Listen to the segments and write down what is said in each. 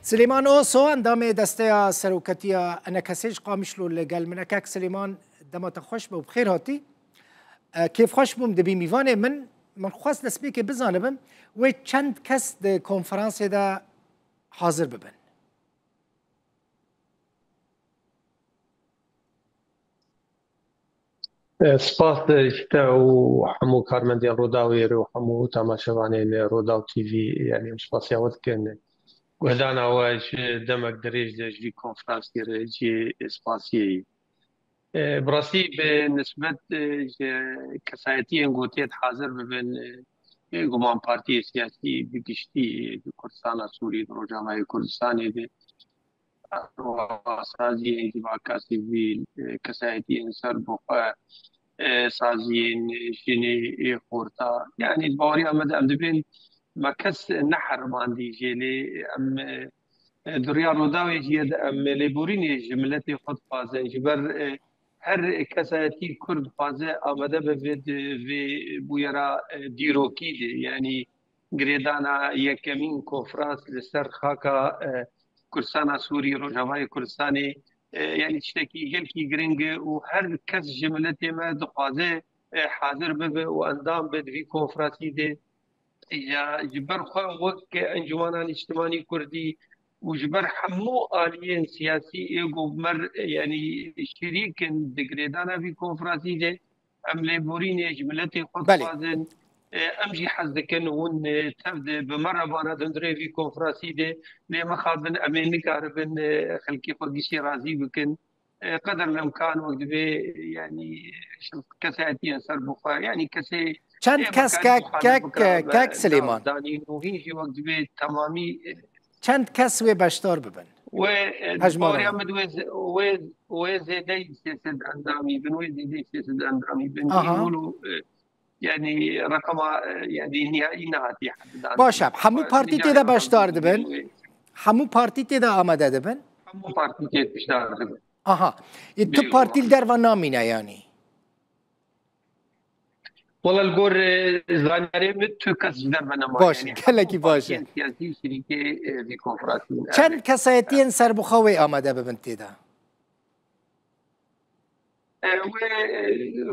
سليمان اوسو اندامي دستيا سروكتيا انا كسيج قامشلو اللي قال من اكاك سليمان دما تخوش بو بخير هاتي كيف خوش بوم دبي ميفاني من خواست دسبيكي بزانبم و چند کس ده کنفرانسی دا حاضر ببن سپاس جتا و حمو کارمندیان روداوی و حمو تماشاوانین روداو تي في يعني سپاس یاوت کن گهدان آواج دمک دریج دجوی کنفرانس گره جی سپاسیه براسي بالنسبة كسايتي انقوتيت حاضر ببن قمان بارتي سياسي بقشتي بكردستان سوري روجامعي كردستاني دي سازي انتباكا سيفيل كسايتي انسر بقى سازين شيني خورتا يعني البوري امد ام دبين ما كس نحر ماندي جيلي ام دريا روداوي جيد ام ليبوريني جملتي خود فازن جبر هر کساتی کرد فازه آمده به بویرا دیروکی دی یعنی گریدانا یکمین کنفرانس لسر خاکا کردستان سوری روجاوای کردستانی یعنی چتکی گلکی گرنگ و هر کس جملتی ما دخوازه حاضر به و اندام به وی کنفرانسی دی یا جبر خو وقت انجمنان اجتماعی کردی وجبر حمو آليين سياسي ايجو مر يعني شريك دقريدانا في كونفرانسي دي ام ليبورين جملتي خد فازن امجي حزكن ون تبدا بمره بانا دندري في كونفرانسي دي لما خاضن امين كاربن خلكي قديسي راضي بكن قدر الامكان وقت يعني كساتي سر بخا يعني كسي چند کس كاك سليمان داني وهي وقت تمامي چند کس و بشتار ببن و بوري امد و زيدي سياسد اندامي بن وزيدي سياسد اندامي بن يقولوا يعني رقم يعني نهائي نهاتي باشا حمو بارتي تدا بشتار دبن حمو بارتي تدا آمده دبن حمو بارتي تدا بشتار دبن تو بارتي در و نامينه يعني والله الجور زانياري متو كاس دربنا ما باشه كلكي باشه سياسي شركه في كونفرانس چند کسایتین سر بخوی آمده ببن تیدا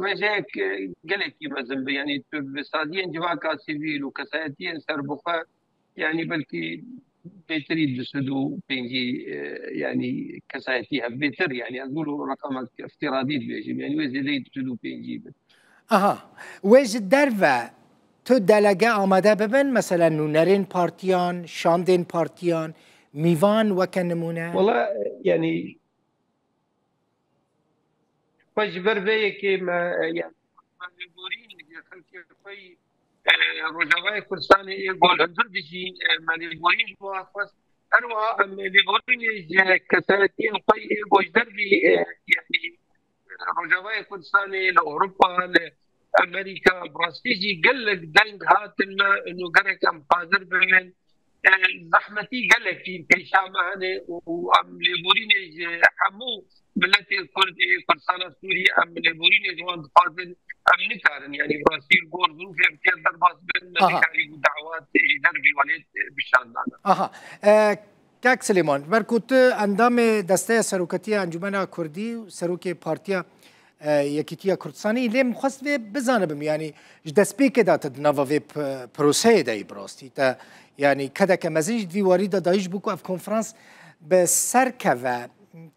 و جاك قالكي مثلا يعني بسادين جواكا سيفيل وكساتين سر بخا يعني بلكي بيتريد بسدو بينجي يعني كساتيها بيتر يعني اقولوا رقم افتراضي بيجي يعني وزيدي بسدو بينجي ویج در و تو دلگه آمده ببن مثلا نونرین پارتیان شاندین پارتیان میوان وکن نمونه والله يعني فجبر بيه ما يعني مجبورين خلك في رجوای کردستان يقول هندر بيجي مجبورين موافق أنواع مجبورين كساتين في وجدر بي يعني رجوای کردستان لأوروبا لأمريكا براستيجي قال لك دنگ هاتنا إنه قرك أم حاضر بمن زحمتي قال لك في شامهنه وأم ليبورين حمو ملتي كردستان سوري أم ليبورين جوان فاضل أم نكارن يعني برازيل بور ظروف يمكن درباس بين نكاري ودعوات دربي وليد بشان كاك سليمان بركوت اندام دسته سروكتيا انجمن كردي سروكي بارتيا يكيتيا كردستاني لم خص بزانبم يعني دسبيك دات نافا في بروسي داي براستي تا يعني كذا كمزيج في وريده دايش بوكو في كونفرنس بسركه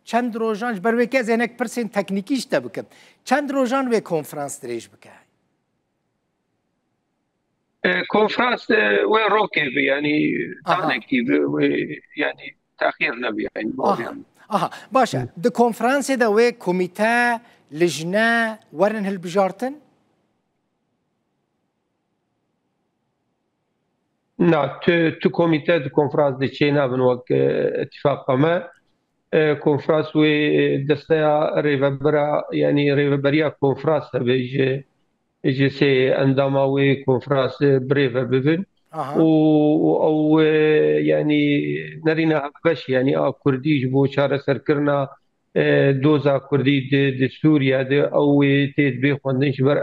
چند روزان بر وکی از اینک پرسین تکنیکیش تبکم چند روزان و کنفرانس دریج بکه کنفرانس و روکی يعني تانكي يعني تأخير نبي يعني باشه د کنفرانس ده و کمیته لجنه ورن هالبجارتن نعم تو كوميتات كونفرانس دي تشينا بنوك اتفاق ما كونفرانس و دستا ريفبرا يعني ريفبريا كونفرانس بيجي سي انداماوي كونفرانس بريفا ببن او يعني نرينا باش يعني كردي جبو شارع سركرنا دوزا كردي دي سوريا دي او تيت بي خوندن شبر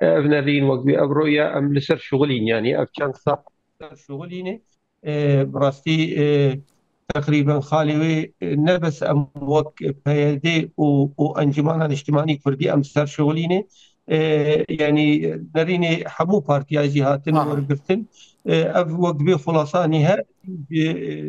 اف نرين وقت بي ابرويا ام لسر شغلين يعني اف كان صح شغلين براستي تقريبا خالي نبس ام وك بيدي وانجمانا الاجتماعي كردي ام سر شغليني يعني نريني حمو بارتيا جهاتن اها ورقرتن اف وقت بي خلاصاني ها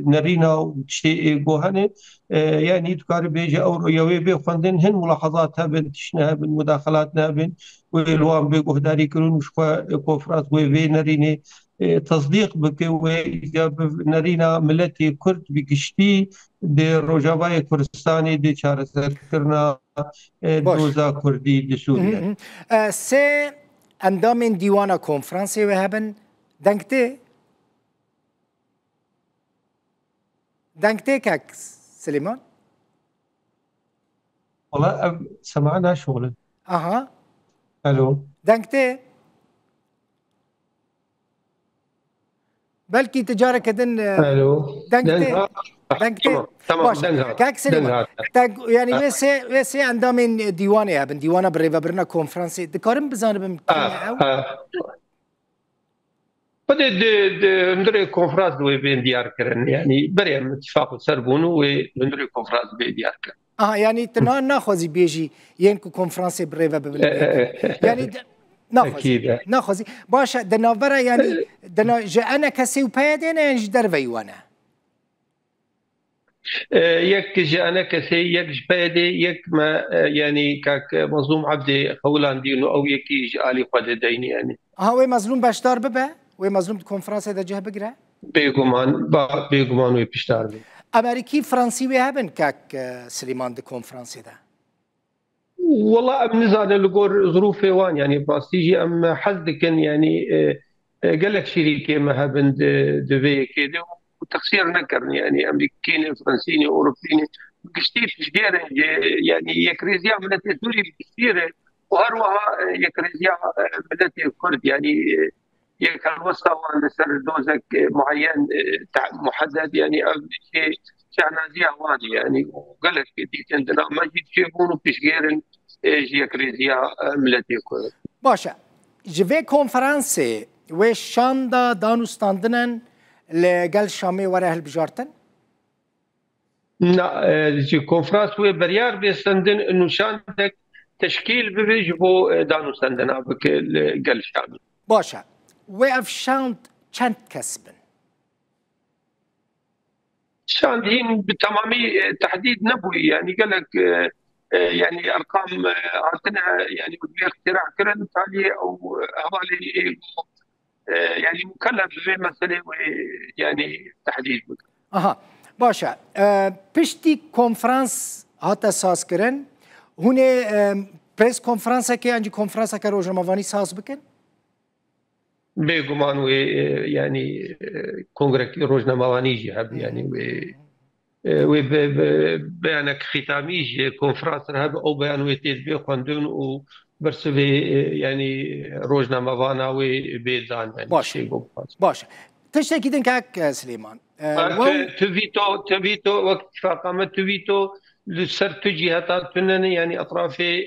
نرينا وشيء جوهنه يعني تقارب بيجي او رؤيوي بي خندن هن ملاحظاتها بن تشنها بن مداخلاتنا بن والوان بي قهداري كرون وشكوا كوفرات وي نريني تصديق بك نرينا ملتي كرد بقشتي دي روجاباي كردستاني دي شارسر كرنا باش دوزا كردي دي سوريا. سه اندام دیوانا کنفرانسی و هبن دنگته کاک سليمان والله سمعنا شغل. اها الو دنگته بلكي تجارة كدن الو دنگته دنها دنگته تمام تمام باشه دنها كاك سليمان دنها تاك يعني ويسي اندام ديوانه هبن ديوانا بريفا برنا كونفرانسي دكارم بزانه بمكيمه او بدي ندري كونفرانس دوي بين ديار كرن يعني بريم اتفاق سربون وندري كونفرانس بين ديار كرن. يعني تنا ناخذي بيجي ينكو كونفرانسي بريفا ببن يعني ناخذي اكيد ناخذي باشا دنا برا يعني دنا جانا كسي وبايدين يعني درفي وانا يك جانا كسي يك جبادي يك ما يعني كاك مظلوم عبدي خولان دينو او يك جالي قد ديني يعني وي مظلوم باشدار ببا وي مظلوم كونفرانسي دا جه بقرا بيغمان ويبشتار بي امريكي فرنسي وي هبن كاك سليمان دي كونفرانسي دا والله ام نزال لقور ظروف وان يعني باستيجي ام حزدكن يعني قال لك شريكي ما هبن دبي كده وتقصير نكر يعني امريكيين فرنسيين اوروبيين كشتي تشجير يعني يكريزيا من سوري كثير وهروها يكريزيا من الكرد يعني يكال وسط سر دوزك معين محدد يعني شيء شعنازية واني يعني وقال لك دي عندنا ما جيت شيبون وبتشجير جي كريزيا ملتي كرد باشا جوی کنفرانسی و شاندا دانوستاندنن لگل شامی وره هلبجارتن؟ لا جي كونفرانس وي بريار بيستندن انه شاندك تشكيل ببيج بو دانوستاندنا بك قال شامي باشا و اف شاند چند کسبن؟ شاندين بالتمامي تحديد نبوي يعني قال لك يعني ارقام عندنا يعني بدي اختراع كرن تالي او حوالي يعني مكلف في مساله يعني تحديد اها باشا پشتی کنفرانس هاتا ساز کرن هونه پریس کنفرانس که انجی کنفرانس که روزنامه‌وانی ساز بکن؟ بيغمان يعني كونغرس روزنامه‌وانی جهب يعني بيانك ختامي كونفرانس هذا او بيان ويتيز بي خوندون و برسبي يعني روزنامه‌وانا وبيزان يعني باشا باشا تشتكي كاك سليمان تفيتو وقت فاقامت تفيتو لسر تجي هتا تنن يعني اطرافي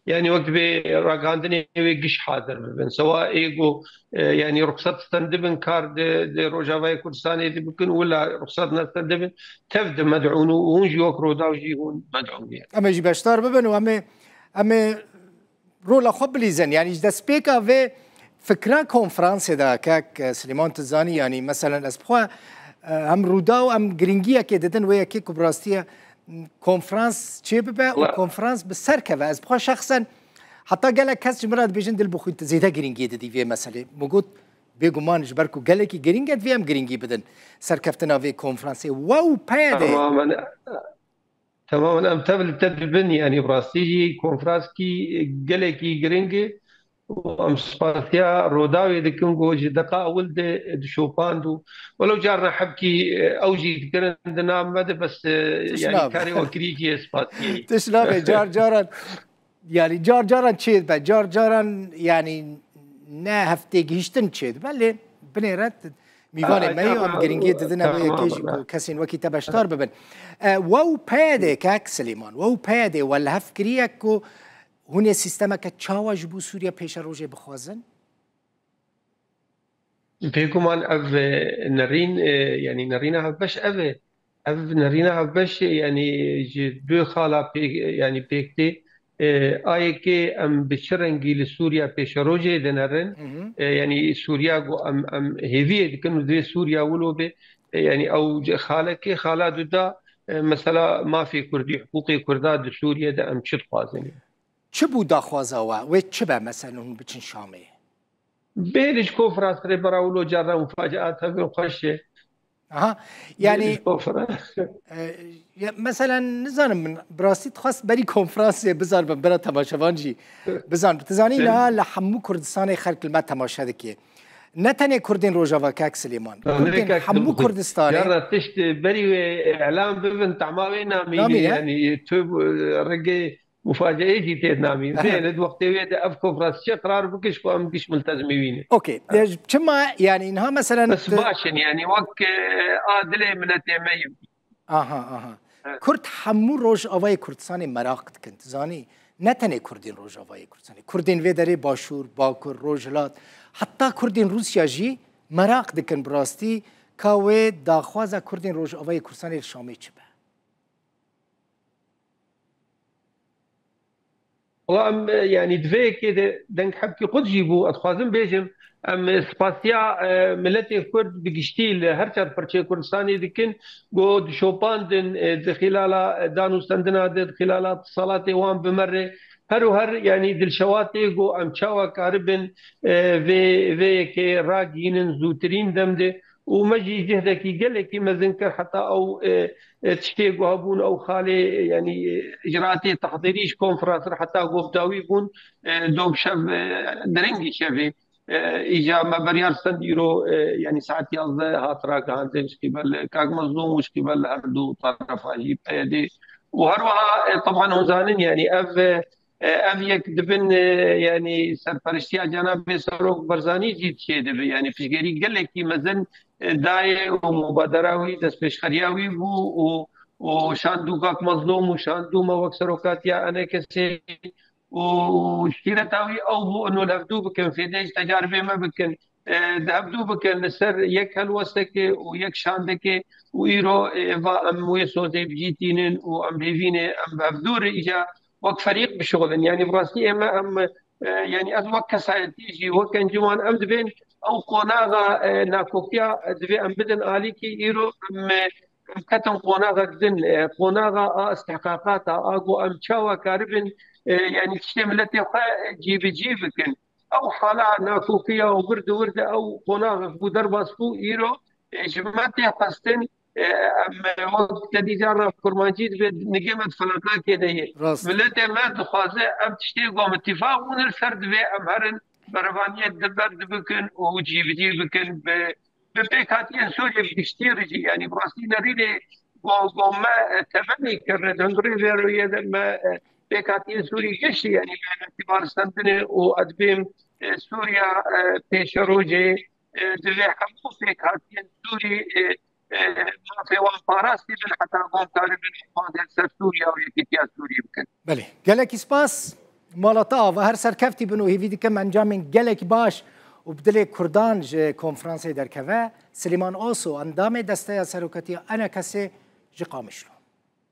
يعني وقت بي راغاندني ويقش حاضر بن سواء ايجو يعني رخصت استندبن كارد روجافاي كردستاني دي بكن ولا رخصت نستندبن تبدا مدعون ونجي وكرو داوجي هون مدعون يعني اما جي باشتار ببن اما رولا خبليزن يعني دست بيكا في فكرة كونفرانس دا كاك سليمان تزاني يعني مثلا اسبخوا هم رودا و هم گرینگیه که دادن ویا که کبراستیه کنفرانس چه ببه و کنفرانس بسر که و از بخوا شخصا حتی گله کس جمرات بیشن دل بخوید زیده گرینگیه دادی وی مسئله مگود بگو ما نجبر کو گله کی گرینگت وی هم گرینگی بدن سر کفتنا وی کنفرانسی واو پیاده تماما ام تبل يعني براستيجي كونفرانس كي گله کی گرینگی وام سباسيا روداوي دكنغو دقا ولد شوباندو ولو جارنا حبكي اوجي عندنا مدى بس يعني كاري وكريكي سباسيا تشنابه جار يعني جار تشيد با جار يعني نه هفته گیشتن تشيد بله بنيرت میوانه مايو ام گرینگی ددنا ويا كيجي كاسين وكي تبشتار ببن واو باده كاك سليمان واو باده ولا هفكريكو هونه سیستما که چاوا جبو سوریا پیش روزه بخوازن؟ بيقومان اف نرين يعني نرينا بش اف اف نرينا بش يعني جد بو خالا يعني بيكتي آيكي ام بشرنجي لسوريا بيشروجي دنرن يعني سوريا جو ام هيفي كانوا دي سوريا ولو بي يعني او خالكي خالا دودا مثلا ما في كردي حقوقي كرداد سوريا دا ام تشد خوازن چه بو داخوازاوه و چه به مثلا اون بچن شامه بيلش كوفراس ريبراولو جرى مفاجآت هم خوشه اها بيلش يعني كوفرا مثلا نزانم من براستي خواست بری کنفرانس بزار برا تماشاوان جی بزان بتزانی نه لحمو کردستان خلق الماء تماشا دکی نه تنه کردین روجاوا کاک سلیمان کردین حمو کردستان جرى تشت بري اعلام ببن تعماوي نامي يعني تو رقي مفاجأة جيت نامي زين وقت ويدا افكو فراس شي قرار بكش كو ام كش ملتزمين اوكي كما يعني انها مثلا بس باشن يعني وك ادلي من تيمي اها كرد حمو روج اوای کردستان مراقت كنت زاني نتنه كردين روج اوای کردستان كردين ويدري باشور باكر روجلات حتى كردين روسيا جي مراق دكن براستي كاوي داخوازا كردين روج اوای کردستان الشامي چبه والله يعني دفي كده دنك حبكي قد جيبو اتخوازم بيجم ام سباسيا ملتي كرد بقشتيل هرشار فرشي كردستاني دكن قد شوبان دن خلال دانو سندنا دن خلال اتصالاتي وان بمره هر يعني دل شواتي قو ام شاوا كاربن في كي راقينن زوترين دمده ومجي جهدكي قال لك مزنكر حتى او تشتي قهبون او خالي يعني اجراءاتي تحضيريش كونفرنس حتى قوبداوي بون دوب شاف درنجي شافي اجا ما بريار سنديرو يعني ساعات يالله هاترا كانتش قبل كاك مظلوم مش قبل هردو طرف اجيب يدي وهروها طبعا هزانن يعني اف يك دبن يعني سرپرستيا جناب سروق برزاني جيت شي دب يعني فيشغيري قال لك مزن داي ومبادراوي دس بشخرياوي وشاندو كاك مظلوم وشاندو ما وكسروكات يا انا كسي وشيرتاوي او انه الهبدو بكن في ديش تجاربي ما بكن ذهبدو بكن سر يك هلوسك ويك شاندك ويرو ام ويسوزي بجيتين وام بيفين ام بهبدور اجا وك فريق بشغل يعني براسي اما ام يعني از وك سايتيجي وك انجمان ام دبين او قناغا ناكوكيا دبي ام بدن اليكي ايرو ام كتن قناغا دن قناغا استحقاقات اغو ام تشاوا كاربن يعني تشتملتي جيبكن او حالا ناكوكيا وبرد ورده او قناغا بدرباس فو ايرو جمعتي قصتن وقت الذي جرى كرمانجيد نقيمة فلقات كده ملتي ما تخازي ام تشتي قوم اتفاق ون الفرد في امهرن برفانية دبرد بكن وجيب بكن ببيكاتين سوريا بيشتيرجي يعني براسي نريد قوم ما تبني كرد هنغري فيرو ما بيكاتين سوري قشي يعني باعتبار سندنة وادبيم سوريا بيشروجي دلي حقو بيكاتين سوري ما في وانطاراسي بن حتى قوم تاريخ الحفاظ سوريا ويكيتيا سوريا يمكن. بله قالك سباس مالطا وهر سركفتي بنو هي فيديو كم انجام من قالك باش وبدلي كردان جي كونفرانسي در كفا سليمان اوسو اندام دسته سروكتي انا كسي جي قامشلو